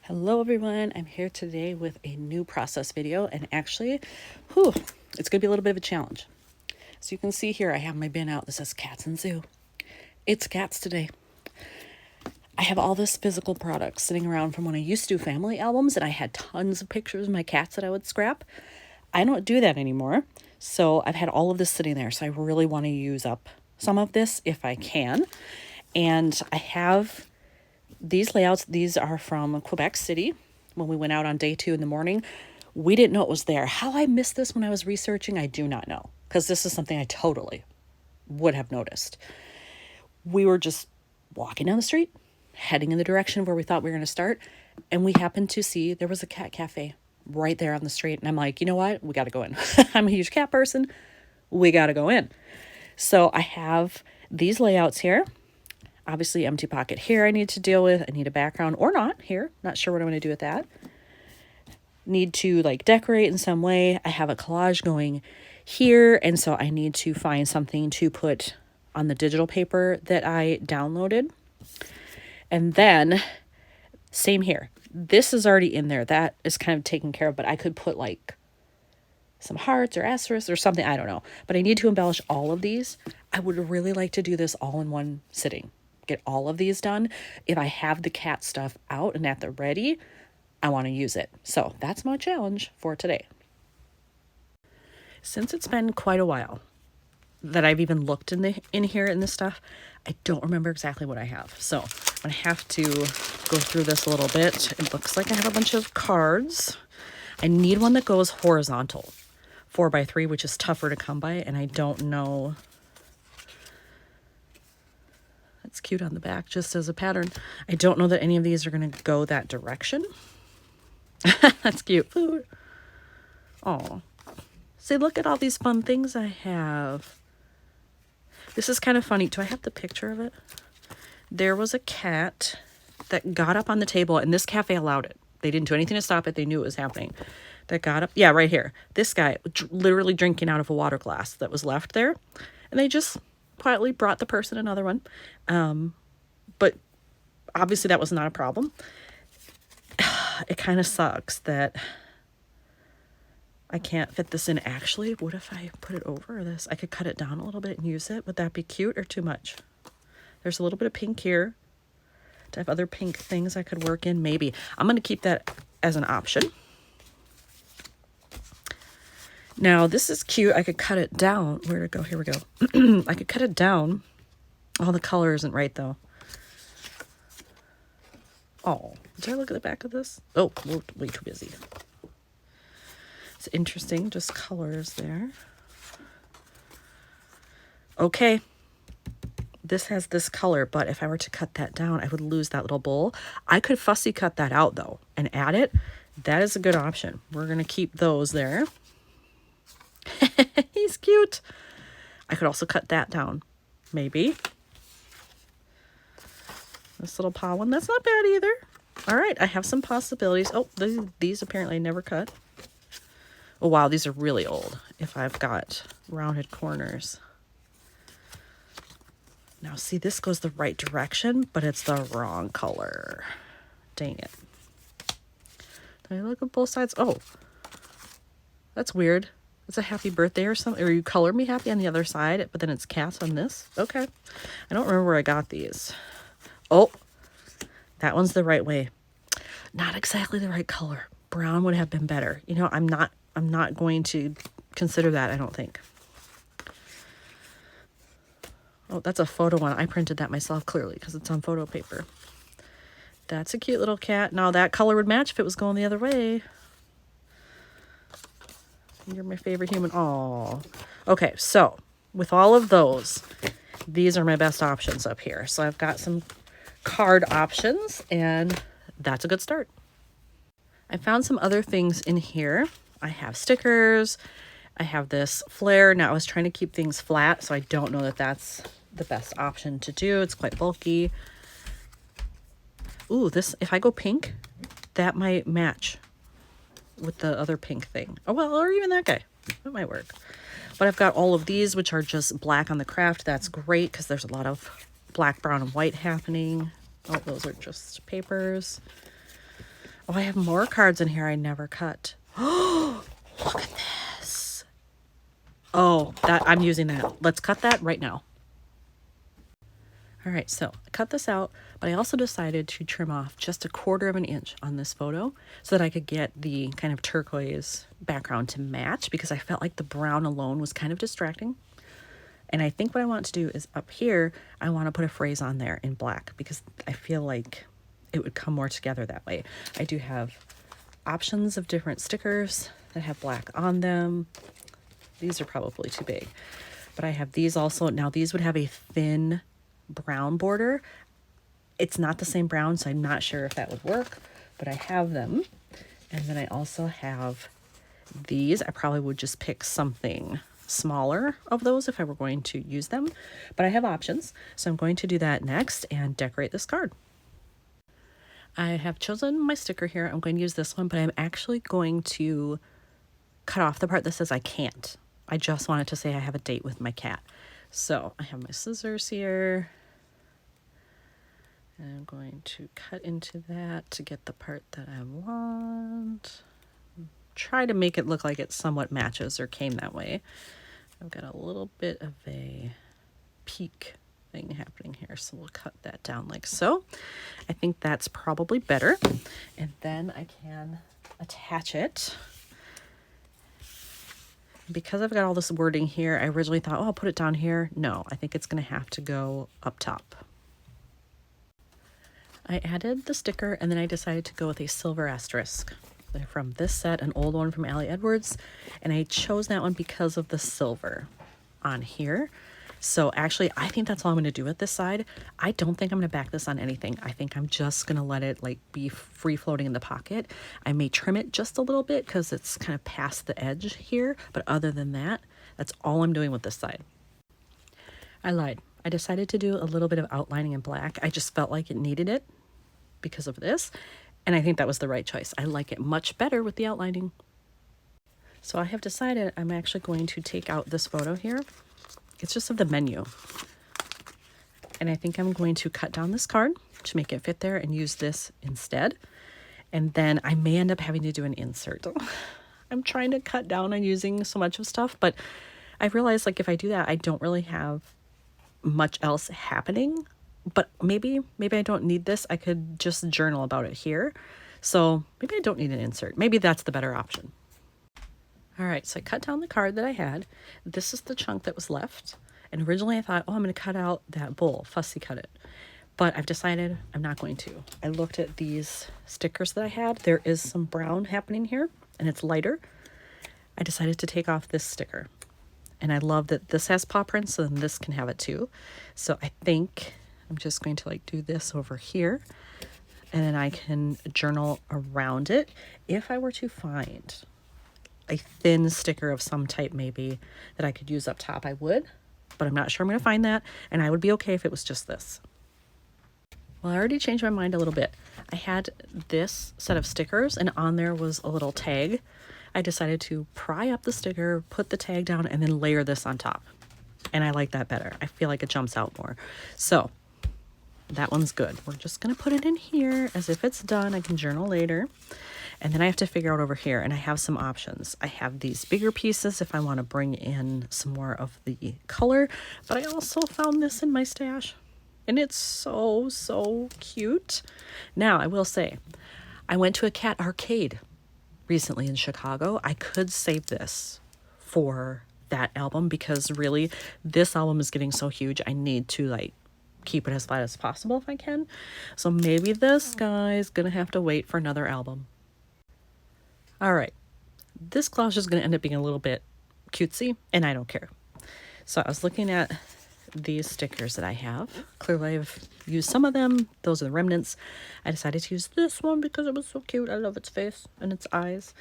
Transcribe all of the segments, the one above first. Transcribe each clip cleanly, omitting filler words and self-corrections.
Hello everyone, I'm here today with a new process video, and actually, it's going to be a little bit of a challenge. So you can see here I have my bin out that says cats and zoo. It's cats today. I have all this physical product sitting around from when I used to do family albums, and I had tons of pictures of my cats that I would scrap. I don't do that anymore, so I've had all of this sitting there, so I really want to use up some of this if I can. And I have these layouts. These are from Quebec City. When we went out on day 2 in the morning, we didn't know it was there. How I missed this when I was researching, I do not know, because this is something I totally would have noticed. We were just walking down the street, heading in the direction of where we thought we were going to start, and we happened to see there was a cat cafe right there on the street. And I'm like, you know what? We got to go in. I'm a huge cat person. We got to go in. So I have these layouts here. Obviously, empty pocket here I need to deal with. I need a background or not here. Not sure what I'm going to do with that. Need to decorate in some way. I have a collage going here, and so I need to find something to put on the digital paper that I downloaded. And then, same here. This is already in there. That is kind of taken care of, but I could put some hearts or asterisks or something. I don't know. But I need to embellish all of these. I would really like to do this all in one sitting. Get all of these done. If I have the cat stuff out and at the ready, I want to use it. So that's my challenge for today. Since it's been quite a while that I've even looked in here in this stuff, I don't remember exactly what I have. So I'm going to have to go through this a little bit. It looks like I have a bunch of cards. I need one that goes horizontal, 4x3, which is tougher to come by, and I don't know. It's cute on the back, just as a pattern. I don't know that any of these are going to go that direction. That's cute. Food. Oh, see, look at all these fun things I have. This is kind of funny. Do I have the picture of it? There was a cat that got up on the table, and this cafe allowed it. They didn't do anything to stop it. They knew it was happening. That got up. Yeah, right here. This guy literally drinking out of a water glass that was left there. And they just quietly brought the person another one. But obviously that was not a problem. It kind of sucks that I can't fit this in. Actually, what if I put it over this? I could cut it down a little bit and use it. Would that be cute or too much? There's a little bit of pink here. Do I have other pink things I could work in? Maybe. I'm going to keep that as an option. Now, this is cute. I could cut it down. Where'd it go? Here we go. I could cut it down. Oh, the color isn't right, though. Oh, did I look at the back of this? Oh, way too busy. It's interesting. Just colors there. Okay. This has this color, but if I were to cut that down, I would lose that little bowl. I could fussy cut that out, though, and add it. That is a good option. We're going to keep those there. He's cute. I could also cut that down. Maybe. This little paw one. That's not bad either. All right. I have some possibilities. Oh, these apparently I never cut. Oh, wow. These are really old if I've got rounded corners. Now, see, this goes the right direction, but it's the wrong color. Dang it. Did I look at both sides? Oh, that's weird. It's a happy birthday or something. Or you color me happy on the other side, but then it's cats on this. Okay. I don't remember where I got these. Oh, that one's the right way. Not exactly the right color. Brown would have been better. You know, I'm not going to consider that, I don't think. Oh, that's a photo one. I printed that myself, clearly, because it's on photo paper. That's a cute little cat. Now, that color would match if it was going the other way. You're my favorite human. Oh, okay. So with all of those, these are my best options up here. So I've got some card options, and that's a good start. I found some other things in here. I have stickers. I have this flare. Now I was trying to keep things flat, so I don't know that that's the best option to do. It's quite bulky. Ooh, this, if I go pink, that might match with the other pink thing. Oh, well, or even that guy. That might work. But I've got all of these, which are just black on the craft. That's great because there's a lot of black, brown, and white happening. Oh, those are just papers. Oh, I have more cards in here I never cut. Oh, look at this. Oh, I'm using that. Let's cut that right now. All right, so I cut this out, but I also decided to trim off just 1/4 of an inch on this photo so that I could get the kind of turquoise background to match, because I felt like the brown alone was kind of distracting. And I think what I want to do is up here, I want to put a phrase on there in black because I feel like it would come more together that way. I do have options of different stickers that have black on them. These are probably too big, but I have these also. Now these would have a thin brown border. It's not the same brown, so I'm not sure if that would work, but I have them. And then I also have these. I probably would just pick something smaller of those if I were going to use them, but I have options. So I'm going to do that next and decorate this card. I have chosen my sticker here. I'm going to use this one, but I'm actually going to cut off the part that says I can't. I just wanted to say I have a date with my cat. So I have my scissors here. And I'm going to cut into that to get the part that I want. Try to make it look like it somewhat matches or came that way. I've got a little bit of a peak thing happening here, so we'll cut that down like so. I think that's probably better. And then I can attach it. Because I've got all this wording here, I originally thought, oh, I'll put it down here. No, I think it's going to have to go up top. I added the sticker, and then I decided to go with a silver asterisk. They're from this set, an old one from Allie Edwards, and I chose that one because of the silver on here. So actually, I think that's all I'm going to do with this side. I don't think I'm going to back this on anything. I think I'm just going to let it like be free floating in the pocket. I may trim it just a little bit because it's kind of past the edge here, but other than that, that's all I'm doing with this side. I lied. I decided to do a little bit of outlining in black. I just felt like it needed it because of this, and I think that was the right choice. I like it much better with the outlining. So I have decided I'm actually going to take out this photo here. It's just of the menu. And I think I'm going to cut down this card to make it fit there and use this instead. And then I may end up having to do an insert. I'm trying to cut down on using so much of stuff, but I realized like if I do that, I don't really have much else happening. But maybe I don't need this. I could just journal about it here. So maybe I don't need an insert. Maybe that's the better option. All right, so I cut down the card that I had. This is the chunk that was left. And originally I thought, oh, I'm going to cut out that bowl, fussy cut it. But I've decided I'm not going to. I looked at these stickers that I had. There is some brown happening here, and it's lighter. I decided to take off this sticker. And I love that this has paw prints, so then this can have it too. So I think I'm just going to like do this over here, and then I can journal around it. If I were to find a thin sticker of some type maybe that I could use up top, I would, but I'm not sure I'm going to find that, and I would be okay if it was just this. Well, I already changed my mind a little bit. I had this set of stickers, and on there was a little tag. I decided to pry up the sticker, put the tag down, and then layer this on top. And I like that better. I feel like it jumps out more. So that one's good. We're just going to put it in here as if it's done. I can journal later. And then I have to figure out over here, and I have some options. I have these bigger pieces if I want to bring in some more of the color, but I also found this in my stash, and it's so, so cute. Now, I will say, I went to a cat arcade recently in Chicago. I could save this for that album because really, this album is getting so huge, I need to like keep it as flat as possible if I can. So maybe this guy is gonna have to wait for another album. All right, this collage is going to end up being a little bit cutesy, and I don't care. So I was looking at these stickers that I have. Clearly I've used some of them. Those are the remnants. I decided to use this one because it was so cute. I love its face and its eyes.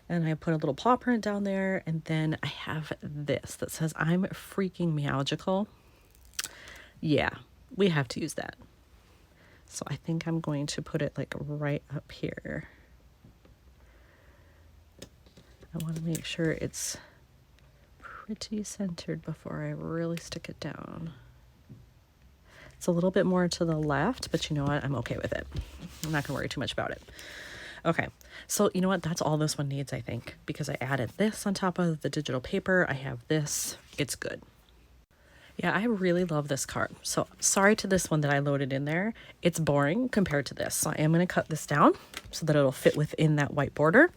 And I put a little paw print down there. And then I have this that says, I'm freaking meowgical. Yeah, we have to use that. So I think I'm going to put it like right up here. I want to make sure it's pretty centered before I really stick it down. It's a little bit more to the left, but you know what? I'm okay with it. I'm not going to worry too much about it. Okay, so you know what? That's all this one needs, I think, because I added this on top of the digital paper. I have this. It's good. Yeah, I really love this card. So sorry to this one that I loaded in there. It's boring compared to this. So I am going to cut this down so that it'll fit within that white border.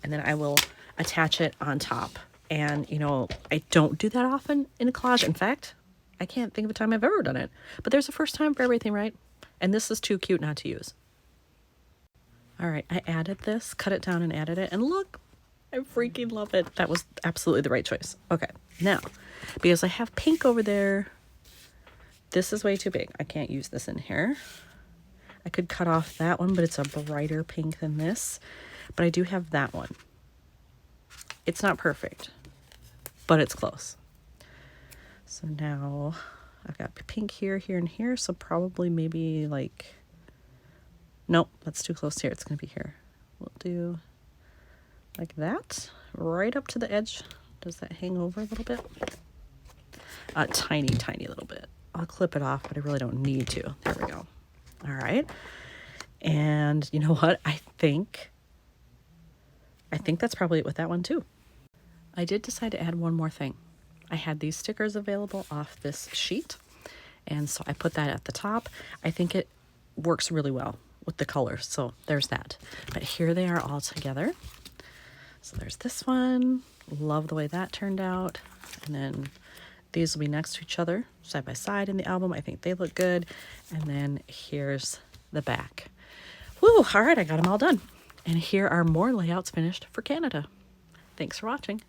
And then I will attach it on top. And, you know, I don't do that often in a collage. In fact, I can't think of a time I've ever done it. But there's a first time for everything, right? And this is too cute not to use. All right, I added this, cut it down and added it. And look, I freaking love it. That was absolutely the right choice. Okay, now, because I have pink over there, this is way too big. I can't use this in here. I could cut off that one, but it's a brighter pink than this. But I do have that one. It's not perfect, but it's close. So now I've got pink here, here, and here. So probably maybe like, nope, that's too close here. It's going to be here. We'll do like that, right up to the edge. Does that hang over a little bit? A tiny, tiny little bit. I'll clip it off, but I really don't need to. There we go. All right. And you know what? I think that's probably it with that one too. I did decide to add one more thing. I had these stickers available off this sheet, and so I put that at the top. I think it works really well with the colors, so there's that. But here they are all together. So there's this one. Love the way that turned out. And then these will be next to each other, side by side in the album. I think they look good. And then here's the back. Woo, all right, I got them all done. And here are more layouts finished for Canada. Thanks for watching.